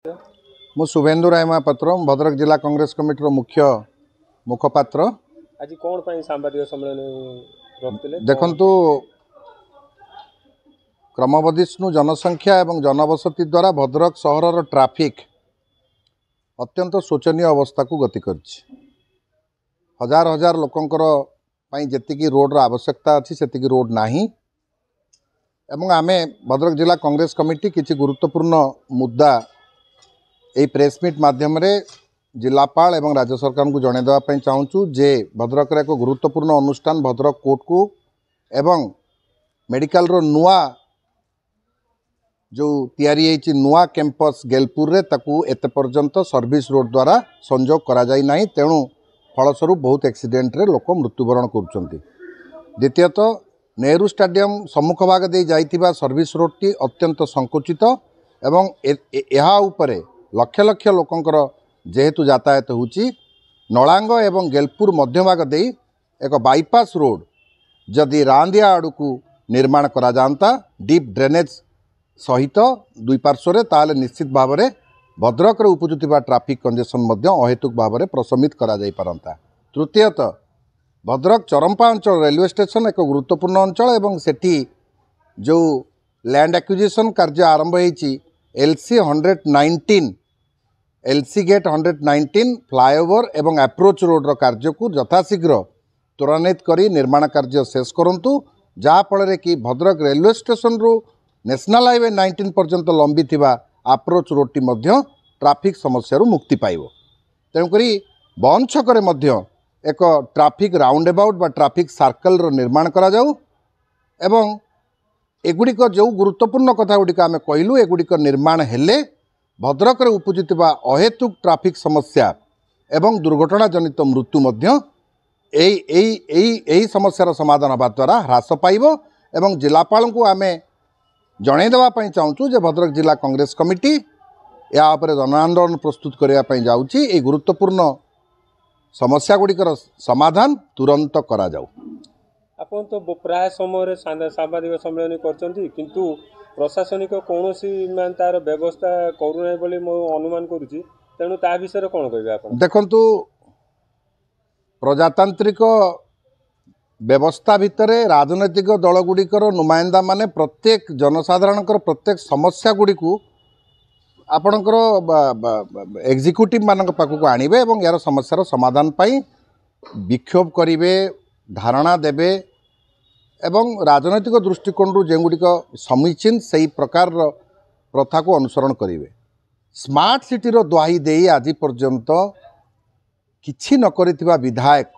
मु शुभेन्दु राय महापात्र भद्रक जिला कांग्रेस कमिटी मुख्य मुखपात्र। आज कौन पाई सांबादिक सम्मेलन रखते देखंतु क्रमवर्धिष्णु जनसंख्या एवं जनबसती द्वारा भद्रक सहर ट्राफिक अत्यंत शोचनीय अवस्था को गति करछि। हजार हजार लोकंकर पाई जेतिकी रोड आवश्यकता अच्छी सेतिकी रोड नाही एवं आमे भद्रक जिला कांग्रेस कमिटी किछि गुरुत्वपूर्ण मुद्दा यही प्रेसमिट माध्यम जिलापाल एवं राज्य सरकार को जन देवाई चाहूँ जे भद्रक एक गुरुत्वपूर्ण अनुष्ठान भद्रक कोर्ट को एवं मेडिकल रो नुआ जो तैयारी नुआ कैंपस गेलपुर रे ताकू एते पर्यंत सर्विस रोड द्वारा संजोग करा जाई नाही, तेणु फलस्वरूप बहुत एक्सीडेंट रे लोक मृत्युवरण करुछंती। द्वितीयत नेहरू स्टेडियम सम्मुख भाग दे जाइथिबा सर्विस रोड टी अत्यंत संकुचित एवं एहा उपरे लक्ष लक्ष लोकंकर जेहेतु यातायात होची नलांग एवं गेलपुर मध्यभाग दे एक बाईपास रोड जदि रांदिया आड़ को निर्माण करा जानता डीप ड्रेनेज सहित दुई पार्श्व ताले निश्चित भाव में भद्रक उपजुवा ट्राफिक कंजेशन अहेतुक भाव में प्रशमित करा जाई पारंता। तृतीयत भद्रक चरंपा अंचल रेलवे स्टेशन एक गुरुत्वपूर्ण अंचल एवं सेठी जो लैंड एक्विजिशन कार्य आरंभ होईची LC 119 LC गेट 119 फ्लाईओवर एवं अप्रोच रोड रो कार्य को यथाशीघ्र त्वरान्वित करी निर्माण कार्य शेष करंतु, जहा फल कि भद्रक रेलवे स्टेशन रो नेशनल हाईवे 19 पर्यंत लंबी थिबा अप्रोच रोड टी मध्य ट्राफिक समस्या मुक्ति पाइब। तेणुकरी बन छकरे मध्य एक ट्राफिक राउंड अबाउट बा ट्राफिक सर्कल रो निर्माण करा जाऊ एवं एगुड़िक जो गुरुत्वपूर्ण कथा गुड़िक आम कहलु एगुड़िक निर्माण हेले भद्रक उपजुवा अहेतुक ट्राफिक समस्या एवं दुर्घटना जनित मृत्यु मध्य एई समस्यार समाधान हवा द्वारा ह्रास पाइब एवं जिलापाल को आम जनईदेवाई चाहूँ जे भद्रक जिला कांग्रेस कमिटी या जन आंदोलन प्रस्तुत करने जाऊँगी गुरुत्वपूर्ण समस्या गुड़िकर समाधान तुरंत करा जाऊ। आपन तो प्राय समय सांबादिक सम्मेलन करछंती किंतु प्रशासनिक कौन मान तार व्यवस्था करूना बोली मो अनुमान करुछि, तेणु ता विषय कौन कहबे आपन? देखंतु प्रजातांत्रिक व्यवस्था भितर राजनैतिक दल गुड़िकर नुमाइंदा माने प्रत्येक जनसाधारण प्रत्येक समस्या गुड़ी को आपणकर एग्जीक्यूटिव मान पाखक आणवे एवं यार समस्यार समाधान पाई विक्षोभ करेंगे धारणा देवे एवं राजनैतिक दृष्टिकोण जेगुड़िक समीचीन से प्रकार प्रथा को अनुसरण करेंगे। स्मार्ट सिटी रो दुहाई दे आज पर्यंत किछि न करिथिबा विधायक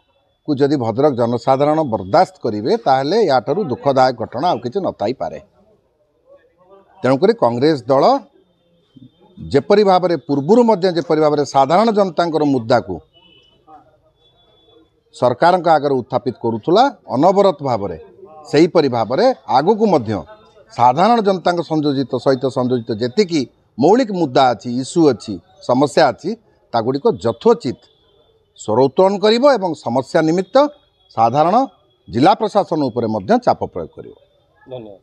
को जदि भद्रक जनसाधारण बर्दाश्त करेंगे ताहले याठारु दुखदायक घटना आउ किछि नथाई पारे। तेणुकरी कांग्रेस दल जेपरी भाव में पूर्वर मध्य जेपरी भाव में साधारण जनता मुद्दा को सरकार आगे उत्थापित करुला अनवरत भाव में सेहीपरि भाव में आगु को मध्य साधारण जनता संयोजित सहित संयोजित जेतिकी मौलिक मुद्दा अच्छी इश्यू अच्छी समस्या अच्छी तागुड़िक यथोचित स्वरोत्तोलन करिवो एवं समस्या निमित्त साधारण जिला प्रशासन उपरे मध्य चाप प्रयोग करिवो। धन्यवाद।